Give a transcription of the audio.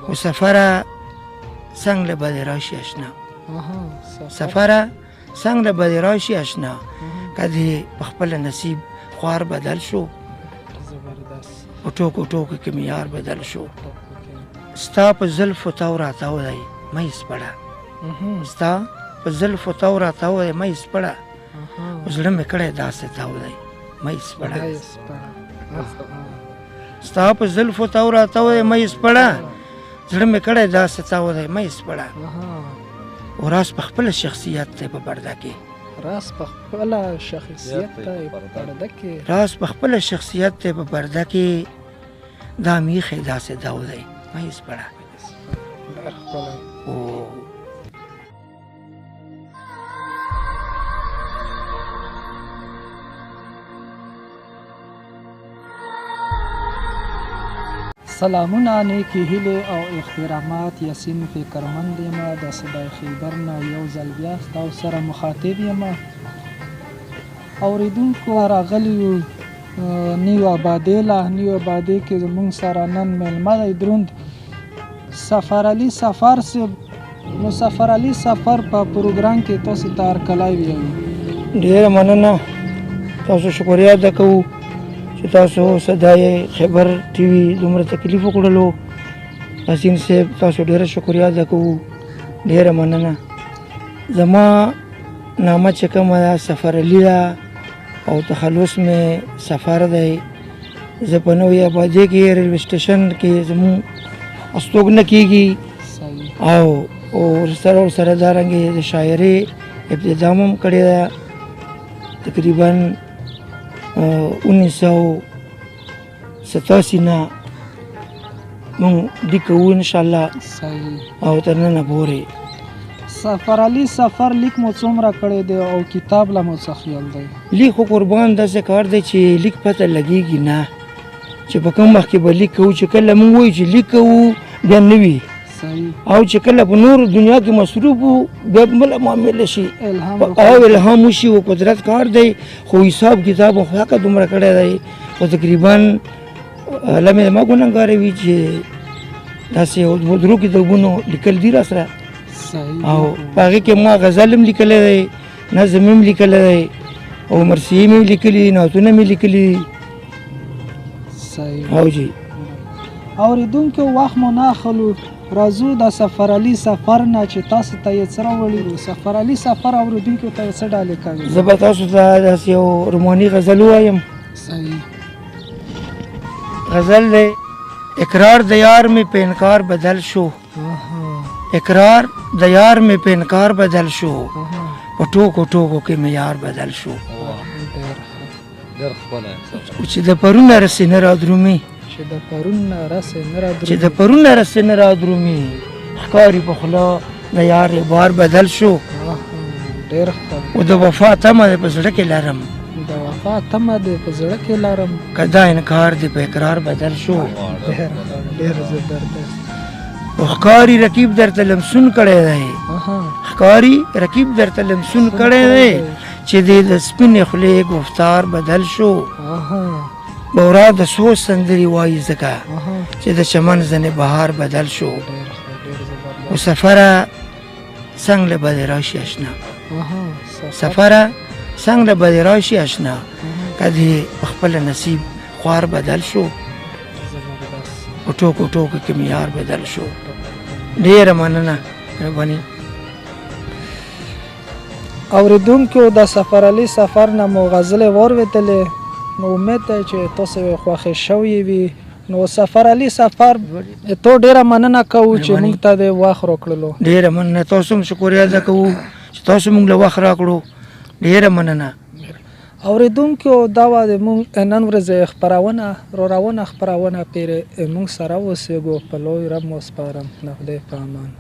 خو سفره څنګه به دې راشي اشنا سفره څنګه به دې راشي اشنا که دې په خپل نصیب خوار بدل شو په ټوکو ټوکو کې مې یار بدل شو ستا په زلفو تاو راتاو دی مه یې سپړه ستا په زلفو تاو راتاو دی مه یې سپړه زړه مې کړی داسې تاو دی مه یې سپړه ستا په زلفو تاو راتاو دی مه یې سپړه زړه مې کړی داسې تاو دی مه یې سپړه او راز په خپله شخصیت دی په پرده کې راز په خپله شخصیت دی په پرده کې راز په خپله شخصیت دی په پرده کې دا میخې داسې داو دی مه یې سپړه ډېر ښکلی سلامونه نیکې هیلې او احترامات یاسین فکرمند یم د صدای خیبر نه یو ځل بیا ستاسو سره مخاطب یم اورېدونکو راغلي یو نیو آبادۍ له نیو آبادۍ کې زموږ سره نن میلمه دی دروند سفر علي سفر صاحب نو سفر علي سفر په پروګرام کې تاسو ته هرکلی ویوي ډېره مننه تاسو شکریه ادا کوو چې تاسو صدای خیبر ټي وي دومره تکلیف وکړلو یاسین صاحب تاسو ډېره شکریه ادا کوو ډېره مننه زما نامه چې کومه ده سفر علي ده او تخلص مې سفر دی زه په نوې آبادۍ کې ریلوې سټیشن کې زموږ استوګنه کېږي او ورسره دارنګې د شاعرۍ ابتدا هم کړې ده تقریبا 1987 نه مونږ دې کوو انشاءالله او تر ننه پورې سفر علي سفر لیک مو څومره کړی دی او کتاب له مو څه خیال دی لیک خو قربان داسې کار دی چې لیک پته لګېږي نه چې په کوم وخت کې به لیک کوو چې کله مونږ وایو چې لیک کوو بیا نه وي او چې کله په نور دنیا کې مصروف وو بیا بله معامله شي او الهام وشي و قدرت کار دی خو حساب کتاب خو حقه دومره کړی دی خو تقریبا الله مې ما ګنهګاره وي چې داسې دوه درو کتابونو لیکل دي را سره او په هغې کې ما غزل هم لیکلی دی نظم هم لیکلی دی او مرثیې مې لیکلي دي نعتونه مې لیکلي دي او جی اورېدونکو وخت مو نه اخلو راځو د سفر علي سفر نه چې تاسو ته یې څه راوړي سفر علي سفر اورېدونکو ته یې څه ډالې کوي زه به تاسو ته داسې یو روماني غزل ووایم غزل دی اقرار د یار مې په انکار بدل شو اقرار د یار مې په انکار بدل شو په ټوکو ټوکو کې مې یار بدل شو چې د پرونه رسې نه رادرومي چې د پرونه رسې نه رادرومي ښکاري په خوله د یار بار بدل شو او د وفا تمه دې په زړه کې لرم که دا انکار دې په اقرار بدل شو او ښکاري رقیب درته لمسون کړی دی چې دې د سپینې خولې گفتار بدل شو بورا د سوچ سندري وایي ځکه چې د چمن ځنې بهار بدل شو او سفره څنګه به دې راشي اشنا که دې په خپل نصیب خوار بدل شو په ټوکو ټوکو کې مې یار بدل شو ډېره مننه مهرباني اورېدونکو د سفر علي سفر نه مو غزلې واورېدلې نو امید دی چې تاسو یې خوښې شوې وي نو سفر علي سفر تو ډېره مننه کوو چې موږ ته د وخت راکړلو ډېره مننه تاسو هم شکریه ادا کوو چې تاسو موږ له وخت راکړو ډېره مننه اورېدونکو دا وه د موږ نن ورځې خپرونه پرې موږ سره اوسېږو په لوی رب مو سپارم د خدای په امان